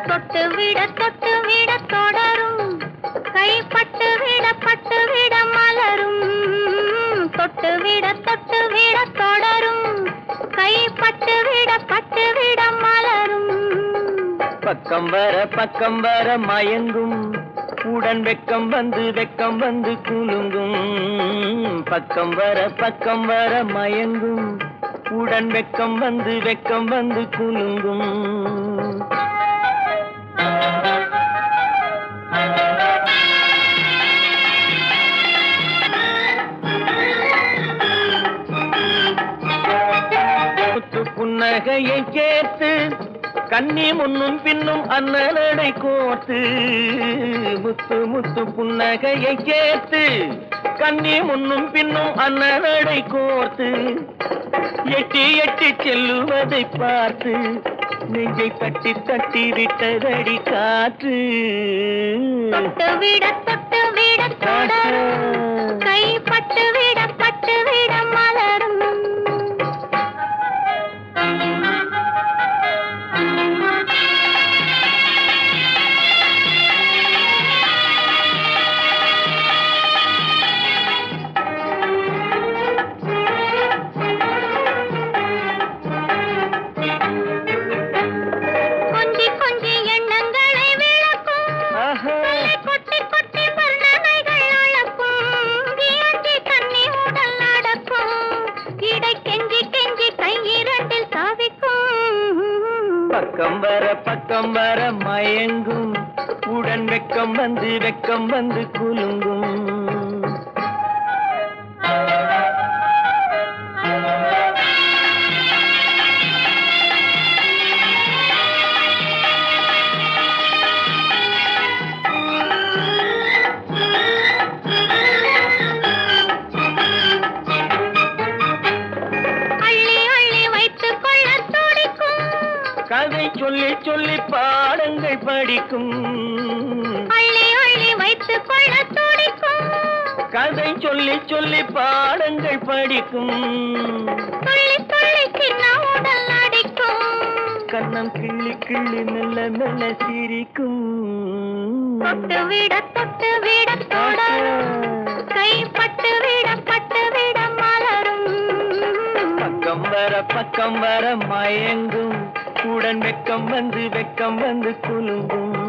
தொட்டு விட தொடரும், கைப்பட்டு விட மலரும். தொட்டு விட தொடரும், கைப்பட்டு விட மலரும். பக்கம் வர மயங்கும், உடன் வெக்கம் வந்து குலுங்கும். பக்கம் வர மயங்கும், உடன் வெக்கம் வந்து குலுங்கும். முத்து புன்னகையை சேர்த்து கண்ணி முன்னும் பின்னும் அண்ணனடை கோர்த்து. முத்து புன்னகையை சேர்த்து கண்ணி முன்னும் பின்னும் அண்ணனடை கோர்த்து. எட்டி செல்லுவதை பார்த்து நெஞ்சை தட்டி விட்டதடி காற்று. தொட்டு விட தொடரும், கைப்பட்டு விட மலரும். கொஞ்சி எண்ணங்களை விளக்கும், கொட்டி வர்ணனைகள் அளக்கும். வியஞ்சி தண்ணி உடல் நடக்கும், இடை கெஞ்சி கையிரண்டில் சாவிக்கும். பக்கம் வர மயங்கும், உடன் வெக்கம் வந்து குலுங்கும். கதை சொல்லி பாடங்கள் படிக்கும். அள்ளி வைத்துக் கொள்ள துடிக்கும். கதை சொல்லி பாடங்கள் படிக்கும். துள்ளி சின்ன உடல் நடிக்கும். கண்ணம் கிள்ளி மெல்ல சிரிக்கும். தொட்டு விட தொடரும், கைப்பட்டு விட மலரும். பக்கம் வர மயங்கும், உடன் வெக்கம் வந்து குலுங்கும்.